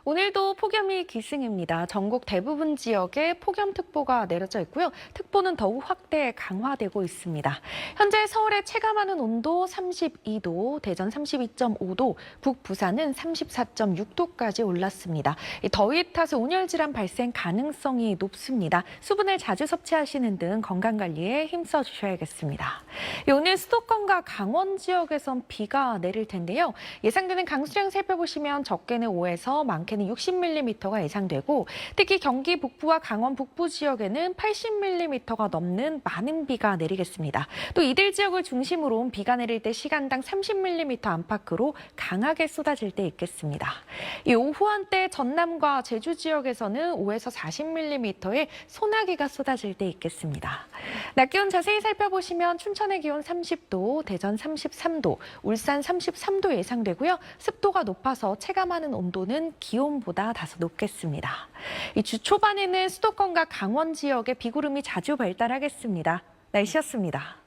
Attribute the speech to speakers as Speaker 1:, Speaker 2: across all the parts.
Speaker 1: 오늘도 폭염이 기승입니다. 전국 대부분 지역에 폭염특보가 내려져 있고요. 특보는 더욱 확대 강화되고 있습니다. 현재 서울의 체감하는 온도 32도, 대전 32.5도, 북 부산은 34.6도까지 올랐습니다. 이 더위 탓에 온열 질환 발생 가능성이 높습니다. 수분을 자주 섭취하시는 등 건강관리에 힘써 주셔야겠습니다. 오늘 수도권과 강원 지역에선 비가 내릴 텐데요. 예상되는 강수량 살펴보시면 적게는 5에서 많게는 60mm가 예상되고 특히 경기 북부와 강원 북부 지역에는 80mm가 넘는 많은 비가 내리겠습니다. 또 이들 지역을 중심으로 비가 내릴 때 시간당 30mm 안팎으로 강하게 쏟아질 때 있겠습니다. 이 오후 한때 전남과 제주 지역에서는 5에서 40mm의 소나기가 쏟아질 때 있겠습니다. 낮 기온 자세히 살펴보시면 춘천의 기온 30도, 대전 33도, 울산 33도 예상되고요. 습도가 높아서 체감하는 온도는 기온보다 다소 높겠습니다. 이 주 초반에는 수도권과 강원 지역에 비구름이 자주 발달하겠습니다. 날씨였습니다.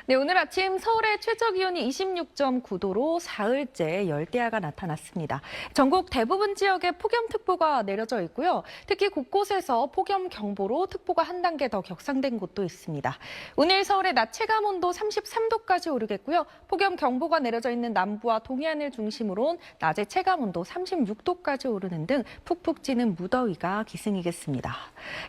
Speaker 1: 네, 오늘 아침 서울의 최저 기온이 26.9도로 사흘째 열대야가 나타났습니다. 전국 대부분 지역에 폭염특보가 내려져 있고요. 특히 곳곳에서 폭염경보로 특보가 한 단계 더 격상된 곳도 있습니다. 오늘 서울의 낮 체감온도 33도까지 오르겠고요. 폭염경보가 내려져 있는 남부와 동해안을 중심으로 낮의 체감온도 36도까지 오르는 등 푹푹 찌는 무더위가 기승이겠습니다.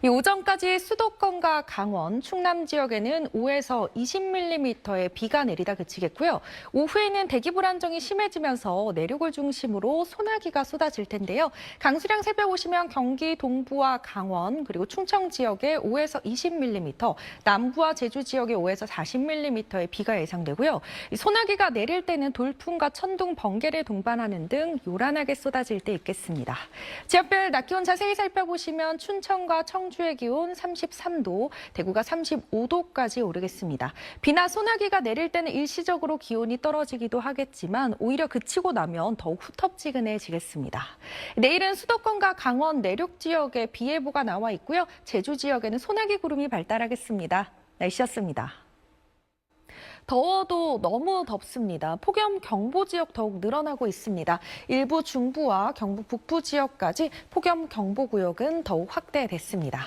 Speaker 1: 이 오전까지 수도권과 강원, 충남 지역에는 5에서 20mm의 비가 내리다 그치겠고요. 오후에는 대기 불안정이 심해지면서 내륙을 중심으로 소나기가 쏟아질 텐데요. 강수량 살펴보시면 경기 동부와 강원 그리고 충청 지역에 5에서 20mm, 남부와 제주 지역에 5에서 40mm의 비가 예상되고요. 이 소나기가 내릴 때는 돌풍과 천둥, 번개를 동반하는 등 요란하게 쏟아질 때 있겠습니다. 지역별 낮 기온 자세히 살펴보시면 춘천과 청주의 기온 33도, 대구가 35도까지 오르겠습니다. 비나 소나기가 내릴 때는 일시적으로 기온이 떨어지기도 하겠지만 오히려 그치고 나면 더욱 후텁지근해지겠습니다. 내일은 수도권과 강원 내륙 지역에 비 예보가 나와 있고요. 제주 지역에는 소나기 구름이 발달하겠습니다. 날씨였습니다. 더워도 너무 덥습니다. 폭염경보 지역 더욱 늘어나고 있습니다. 일부 중부와 경북 북부 지역까지 폭염경보 구역은 더욱 확대됐습니다.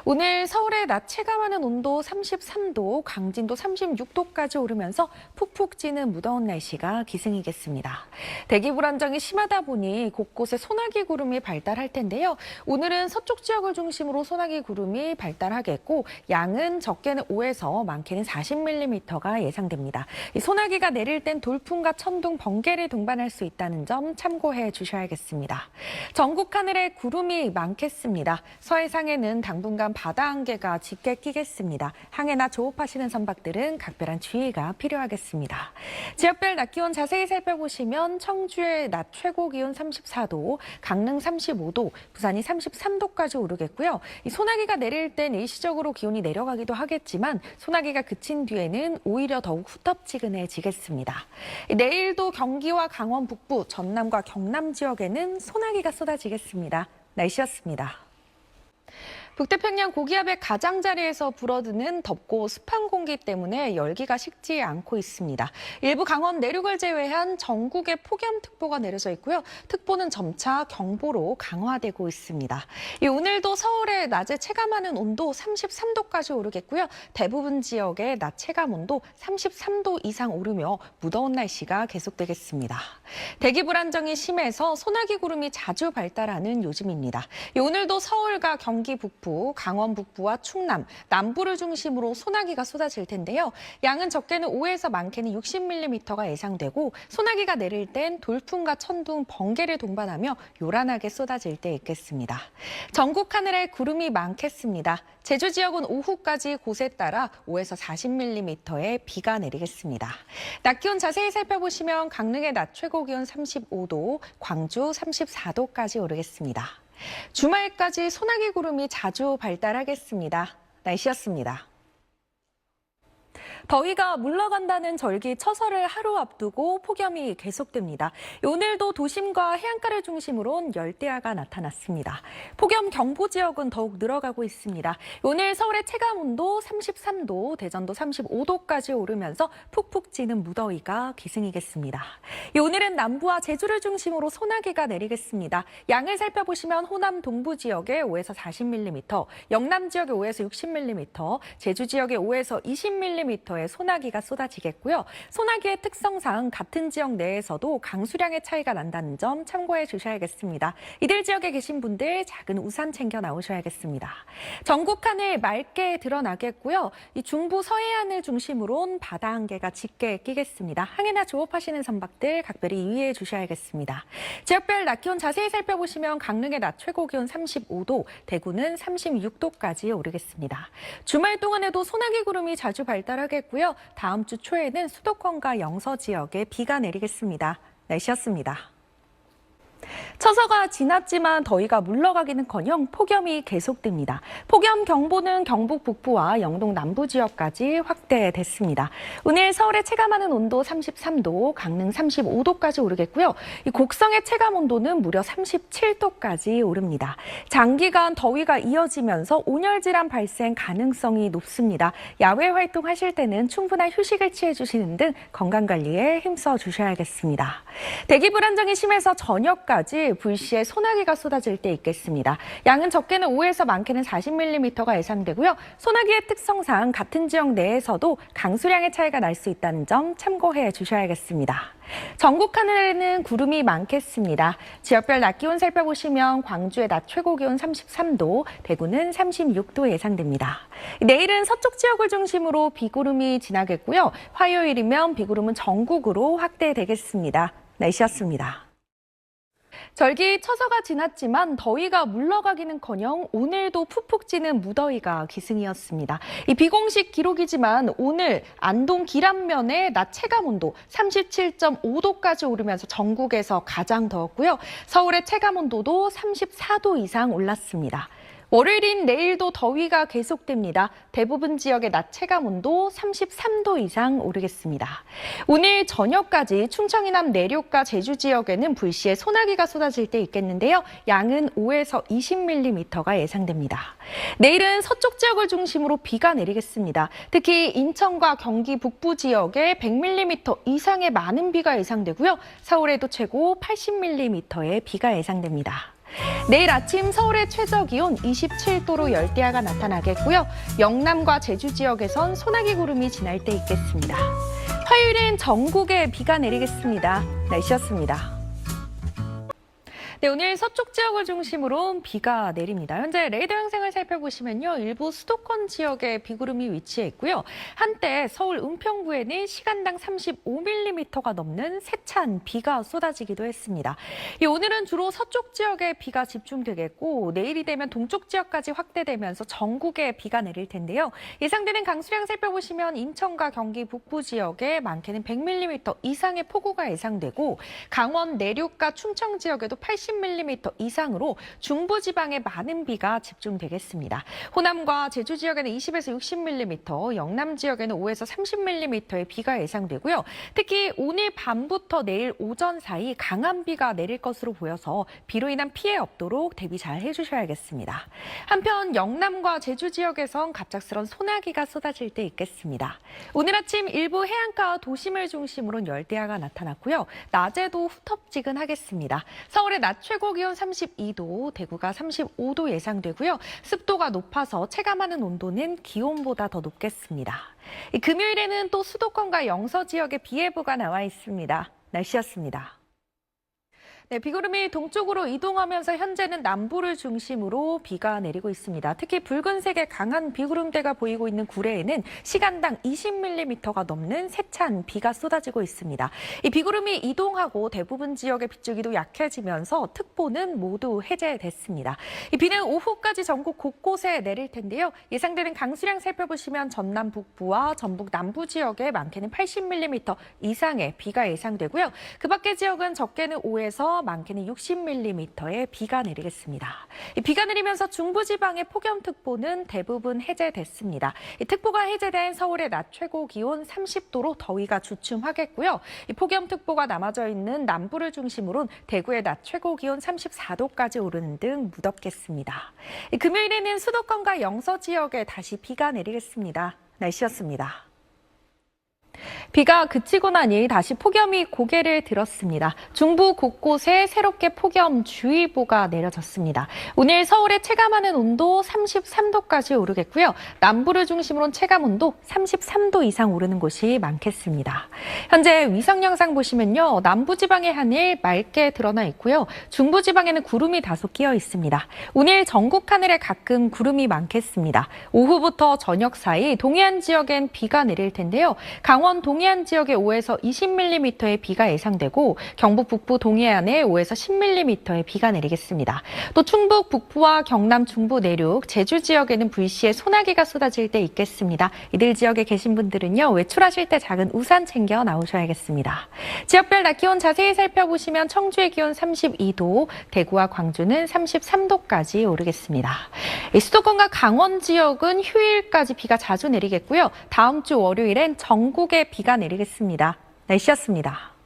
Speaker 1: 오늘 서울의 낮 체감하는 온도 33도, 강진도 36도까지 오르면서 푹푹 찌는 무더운 날씨가 기승이겠습니다. 대기 불안정이 심하다 보니 곳곳에 소나기 구름이 발달할 텐데요. 오늘은 서쪽 지역을 중심으로 소나기 구름이 발달하겠고 양은 적게는 5에서 많게는 40mm가 예상됩니다. 이 소나기가 내릴 땐 돌풍과 천둥, 번개를 동반할 수 있다는 점 참고해 주셔야겠습니다. 전국 하늘에 구름이 많겠습니다. 서해상에는 당분간 바다 안개가 짙게 끼겠습니다. 항해나 조업하시는 선박들은 각별한 주의가 필요하겠습니다. 지역별 낮 기온 자세히 살펴보시면 청주의 낮 최고 기온 34도, 강릉 35도, 부산이 33도까지 오르겠고요. 이 소나기가 내릴 땐 일시적으로 기온이 내려가기도 하겠지만 소나기가 그친 뒤에는 오히려 더욱 후텁지근해지겠습니다. 내일도 경기와 강원 북부, 전남과 경남 지역에는 소나기가 쏟아지겠습니다. 날씨였습니다. 북태평양 고기압의 가장자리에서 불어드는 덥고 습한 공기 때문에 열기가 식지 않고 있습니다. 일부 강원 내륙을 제외한 전국에 폭염특보가 내려져 있고요. 특보는 점차 경보로 강화되고 있습니다. 오늘도 서울의 낮에 체감하는 온도 33도까지 오르겠고요. 대부분 지역의 낮 체감 온도 33도 이상 오르며 무더운 날씨가 계속되겠습니다. 대기 불안정이 심해서 소나기 구름이 자주 발달하는 요즘입니다. 오늘도 서울과 경기 북부, 강원 북부와 충남, 남부를 중심으로 소나기가 쏟아질 텐데요. 양은 적게는 5에서 많게는 60mm가 예상되고 소나기가 내릴 땐 돌풍과 천둥, 번개를 동반하며 요란하게 쏟아질 때 있겠습니다. 전국 하늘에 구름이 많겠습니다. 제주 지역은 오후까지 곳에 따라 5에서 40mm의 비가 내리겠습니다. 낮 기온 자세히 살펴보시면 강릉의 낮 최고 기온 35도, 광주 34도까지 오르겠습니다. 주말까지 소나기 구름이 자주 발달하겠습니다. 날씨였습니다. 더위가 물러간다는 절기처설을 하루 앞두고 폭염이 계속됩니다. 오늘도 도심과 해안가를 중심으로 열대야가 나타났습니다. 폭염 경보 지역은 더욱 늘어가고 있습니다. 오늘 서울의 체감온도 33도, 대전도 35도까지 오르면서 푹푹 찌는 무더위가 기승이겠습니다. 오늘은 남부와 제주를 중심으로 소나기가 내리겠습니다. 양을 살펴보시면 호남 동부 지역에 5에서 40mm, 영남 지역에 5에서 60mm, 제주 지역에 5에서 20mm의 소나기가 쏟아지겠고요. 소나기의 특성상 같은 지역 내에서도 강수량의 차이가 난다는 점 참고해 주셔야겠습니다. 이들 지역에 계신 분들 작은 우산 챙겨 나오셔야겠습니다. 전국 하늘 맑게 드러나겠고요. 이 중부 서해안을 중심으로 바다 안개가 짙게 끼겠습니다. 항해나 조업하시는 선박들 각별히 유의해 주셔야겠습니다. 지역별 낮 기온 자세히 살펴보시면 강릉의 낮 최고 기온 35도, 대구는 36도까지 오르겠습니다. 주말 동안에도 소나기 구름이 자주 발달하겠고요. 다음 주 초에는 수도권과 영서 지역에 비가 내리겠습니다. 날씨였습니다. 처서가 지났지만 더위가 물러가기는커녕 폭염이 계속됩니다. 폭염 경보는 경북 북부와 영동 남부 지역까지 확대됐습니다. 오늘 서울의 체감하는 온도 33도, 강릉 35도까지 오르겠고요. 이 곡성의 체감 온도는 무려 37도까지 오릅니다. 장기간 더위가 이어지면서 온열 질환 발생 가능성이 높습니다. 야외 활동하실 때는 충분한 휴식을 취해 주시는 등 건강 관리에 힘써 주셔야겠습니다. 대기 불안정이 심해서 저녁까지 불시에 소나기가 쏟아질 때 있겠습니다. 양은 적게는 5에서 많게는 40mm가 예상되고요. 소나기의 특성상 같은 지역 내에서도 강수량의 차이가 날 수 있다는 점 참고해 주셔야겠습니다. 전국 하늘에는 구름이 많겠습니다. 지역별 낮 기온 살펴보시면 광주의 낮 최고 기온 33도, 대구는 36도 예상됩니다. 내일은 서쪽 지역을 중심으로 비구름이 지나겠고요. 화요일이면 비구름은 전국으로 확대되겠습니다. 날씨였습니다. 절기 처서가 지났지만 더위가 물러가기는커녕 오늘도 푹푹 찌는 무더위가 기승이었습니다. 이 비공식 기록이지만 오늘 안동 길안면의 낮 체감온도 37.5도까지 오르면서 전국에서 가장 더웠고요. 서울의 체감온도도 34도 이상 올랐습니다. 월요일인 내일도 더위가 계속됩니다. 대부분 지역의 낮 체감온도 33도 이상 오르겠습니다. 오늘 저녁까지 충청 이남 내륙과 제주 지역에는 불시에 소나기가 쏟아질 때 있겠는데요. 양은 5에서 20mm가 예상됩니다. 내일은 서쪽 지역을 중심으로 비가 내리겠습니다. 특히 인천과 경기 북부 지역에 100mm 이상의 많은 비가 예상되고요. 서울에도 최고 80mm의 비가 예상됩니다. 내일 아침 서울의 최저기온 27도로 열대야가 나타나겠고요. 영남과 제주 지역에선 소나기 구름이 지날 때 있겠습니다. 화요일엔 전국에 비가 내리겠습니다. 날씨였습니다. 네, 오늘 서쪽 지역을 중심으로 비가 내립니다. 현재 레이더 형상을 살펴보시면요. 일부 수도권 지역에 비구름이 위치해 있고요. 한때 서울 은평구에는 시간당 35mm가 넘는 세찬 비가 쏟아지기도 했습니다. 오늘은 주로 서쪽 지역에 비가 집중되겠고 내일이 되면 동쪽 지역까지 확대되면서 전국에 비가 내릴 텐데요. 예상되는 강수량 살펴보시면 인천과 경기 북부 지역에 많게는 100mm 이상의 폭우가 예상되고 강원 내륙과 충청 지역에도 80mm 이상으로 중부지방에 많은 비가 집중되겠습니다. 호남과 제주 지역에는 20에서 60mm, 영남 지역에는 5에서 30mm의 비가 예상되고요. 특히 오늘 밤부터 내일 오전 사이 강한 비가 내릴 것으로 보여서 비로 인한 피해 없도록 대비 잘 해주셔야겠습니다. 한편 영남과 제주 지역에선 갑작스런 소나기가 쏟아질 때 있겠습니다. 오늘 아침 일부 해안가와 도심을 중심으로 열대야가 나타났고요. 낮에도 후텁지근하겠습니다. 서울의 낮 최고 기온 32도, 대구가 35도 예상되고요. 습도가 높아서 체감하는 온도는 기온보다 더 높겠습니다. 금요일에는 또 수도권과 영서 지역에 비 예보가 나와 있습니다. 날씨였습니다. 네, 비구름이 동쪽으로 이동하면서 현재는 남부를 중심으로 비가 내리고 있습니다. 특히 붉은색의 강한 비구름대가 보이고 있는 구례에는 시간당 20mm가 넘는 세찬 비가 쏟아지고 있습니다. 이 비구름이 이동하고 대부분 지역의 빗줄기도 약해지면서 특보는 모두 해제됐습니다. 이 비는 오후까지 전국 곳곳에 내릴 텐데요. 예상되는 강수량 살펴보시면 전남 북부와 전북 남부 지역에 많게는 80mm 이상의 비가 예상되고요. 그 밖의 지역은 적게는 5에서 오면서 많게는 60mm의 비가 내리겠습니다. 이 비가 내리면서 중부지방의 폭염특보는 대부분 해제됐습니다. 이 특보가 해제된 서울의 낮 최고 기온 30도로 더위가 주춤하겠고요. 이 폭염특보가 남아져 있는 남부를 중심으로 대구의 낮 최고 기온 34도까지 오르는 등 무덥겠습니다. 금요일에는 수도권과 영서 지역에 다시 비가 내리겠습니다. 날씨였습니다. 비가 그치고 나니 다시 폭염이 고개를 들었습니다. 중부 곳곳에 새롭게 폭염주의보가 내려졌습니다. 오늘 서울의 체감하는 온도 33도까지 오르겠고요. 남부를 중심으로 체감온도 33도 이상 오르는 곳이 많겠습니다. 현재 위성 영상 보시면요. 남부지방의 하늘 맑게 드러나 있고요. 중부지방에는 구름이 다소 끼어 있습니다. 오늘 전국 하늘에 가끔 구름이 많겠습니다. 오후부터 저녁 사이 동해안 지역엔 비가 내릴 텐데요. 강원 동해안 지역에 5에서 20mm의 비가 예상되고 경북 북부 동해안에 5에서 10mm의 비가 내리겠습니다. 또 충북 북부와 경남 중부 내륙, 제주 지역에는 불시에 소나기가 쏟아질 때 있겠습니다. 이들 지역에 계신 분들은요. 외출하실 때 작은 우산 챙겨 나오셔야겠습니다. 지역별 낮 기온 자세히 살펴보시면 청주의 기온 32도, 대구와 광주는 33도까지 오르겠습니다. 수도권과 강원 지역은 휴일까지 비가 자주 내리겠고요. 다음 주 월요일엔 전국에 비가 내리겠습니다. 날씨였습니다.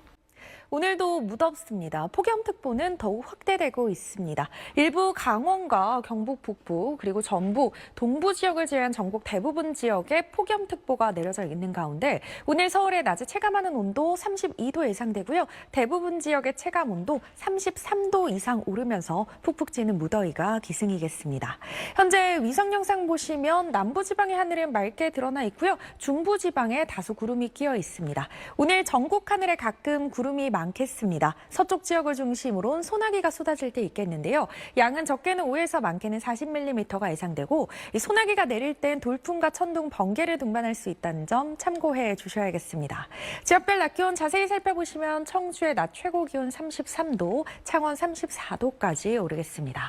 Speaker 1: 오늘도 무덥습니다. 폭염특보는 더욱 확대되고 있습니다. 일부 강원과 경북 북부 그리고 전북, 동부 지역을 제외한 전국 대부분 지역에 폭염특보가 내려져 있는 가운데 오늘 서울의 낮에 체감하는 온도 32도 예상되고요. 대부분 지역의 체감온도 33도 이상 오르면서 푹푹 찌는 무더위가 기승이겠습니다. 현재 위성 영상 보시면 남부지방의 하늘은 맑게 드러나 있고요. 중부지방에 다소 구름이 끼어 있습니다. 오늘 전국 하늘에 가끔 구름이 많겠습니다. 서쪽 지역을 중심으로 소나기가 쏟아질 때 있겠는데요. 양은 적게는 5에서 많게는 40mm가 예상되고 이 소나기가 내릴 땐 돌풍과 천둥, 번개를 동반할 수 있다는 점 참고해 주셔야겠습니다. 지역별 낮 기온 자세히 살펴보시면 청주의 낮 최고 기온 33도, 창원 34도까지 오르겠습니다.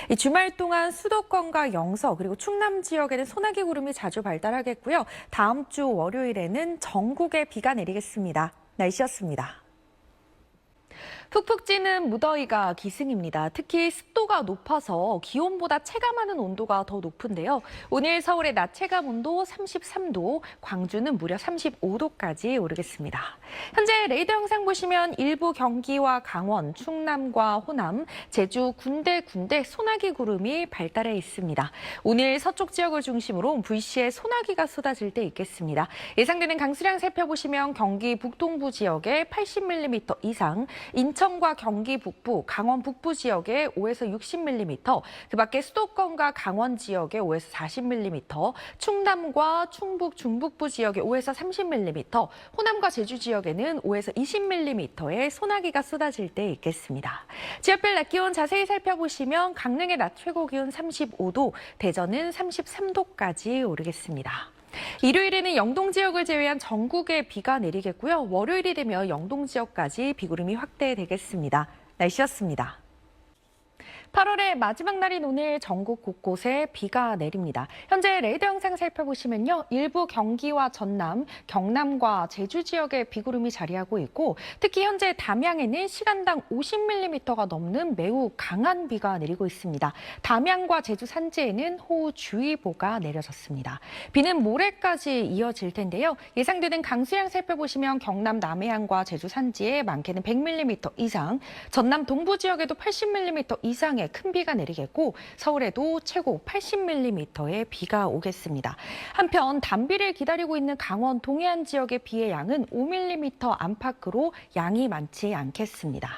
Speaker 1: 이 주말 동안 수도권과 영서 그리고 충남 지역에는 소나기 구름이 자주 발달하겠고요. 다음 주 월요일에는 전국에 비가 내리겠습니다. 날씨였습니다. 푹푹 찌는 무더위가 기승입니다. 특히 습도가 높아서 기온보다 체감하는 온도가 더 높은데요. 오늘 서울의 낮 체감 온도 33도, 광주는 무려 35도까지 오르겠습니다. 현재 레이더 영상 보시면 일부 경기와 강원, 충남과 호남, 제주 군데군데 소나기 구름이 발달해 있습니다. 오늘 서쪽 지역을 중심으로 불시에 소나기가 쏟아질 때 있겠습니다. 예상되는 강수량 살펴보시면 경기 북동부 지역에 80mm 이상, 인천과 경기 북부, 강원 북부 지역에 5에서 60mm, 그 밖에 수도권과 강원 지역에 5에서 40mm, 충남과 충북, 중북부 지역에 5에서 30mm, 호남과 제주 지역에는 5에서 20mm의 소나기가 쏟아질 때 있겠습니다. 지역별 낮 기온 자세히 살펴보시면 강릉의 낮 최고 기온 35도, 대전은 33도까지 오르겠습니다. 일요일에는 영동 지역을 제외한 전국에 비가 내리겠고요. 월요일이 되면 영동 지역까지 비구름이 확대되겠습니다. 날씨였습니다. 8월의 마지막 날인 오늘 전국 곳곳에 비가 내립니다. 현재 레이더 영상 살펴보시면요. 일부 경기와 전남, 경남과 제주 지역에 비구름이 자리하고 있고 특히 현재 담양에는 시간당 50mm가 넘는 매우 강한 비가 내리고 있습니다. 담양과 제주 산지에는 호우주의보가 내려졌습니다. 비는 모레까지 이어질 텐데요. 예상되는 강수량 살펴보시면 경남 남해안과 제주 산지에 많게는 100mm 이상, 전남 동부 지역에도 80mm 이상의 큰 비가 내리겠고 서울에도 최고 80mm의 비가 오겠습니다. 한편 단비를 기다리고 있는 강원 동해안 지역의 비의 양은 5mm 안팎으로 양이 많지 않겠습니다.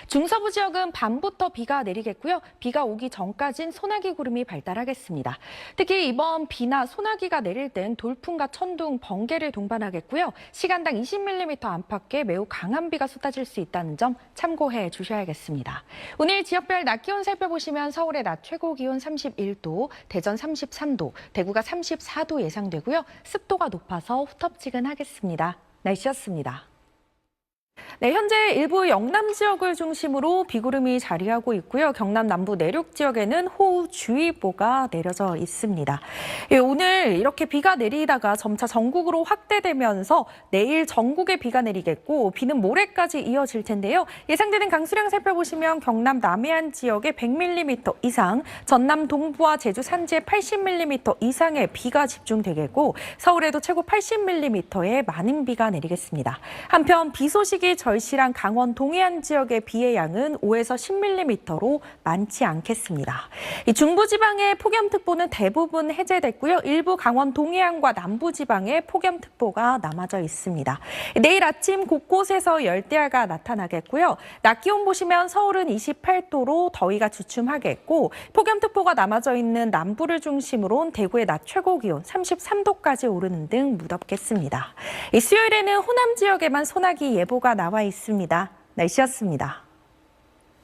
Speaker 1: 중서부 지역은 밤부터 비가 내리겠고요. 비가 오기 전까진 소나기 구름이 발달하겠습니다. 특히 이번 비나 소나기가 내릴 땐 돌풍과 천둥, 번개를 동반하겠고요. 시간당 20mm 안팎의 매우 강한 비가 쏟아질 수 있다는 점 참고해 주셔야겠습니다. 오늘 지역별 낮 기온 살펴보시면 서울의 낮 최고 기온 31도, 대전 33도, 대구가 34도 예상되고요. 습도가 높아서 후텁지근하겠습니다. 날씨였습니다. 네, 현재 일부 영남 지역을 중심으로 비구름이 자리하고 있고요. 경남 남부 내륙 지역에는 호우주의보가 내려져 있습니다. 예, 오늘 이렇게 비가 내리다가 점차 전국으로 확대되면서 내일 전국에 비가 내리겠고 비는 모레까지 이어질 텐데요. 예상되는 강수량 살펴보시면 경남 남해안 지역에 100mm 이상, 전남 동부와 제주 산지에 80mm 이상의 비가 집중되겠고 서울에도 최고 80mm의 많은 비가 내리겠습니다. 한편 비 소식이 절실한 강원 동해안 지역의 비의 양은 5에서 10mm로 많지 않겠습니다. 이 중부지방의 폭염특보는 대부분 해제됐고요. 일부 강원 동해안과 남부지방에 폭염특보가 남아져 있습니다. 내일 아침 곳곳에서 열대야가 나타나겠고요. 낮 기온 보시면 서울은 28도로 더위가 주춤하겠고 폭염특보가 남아져 있는 남부를 중심으로 대구의 낮 최고 기온 33도까지 오르는 등 무덥겠습니다. 수요일에는 호남 지역에만 소나기 예보가 나와 있습니다. 날씨였습니다.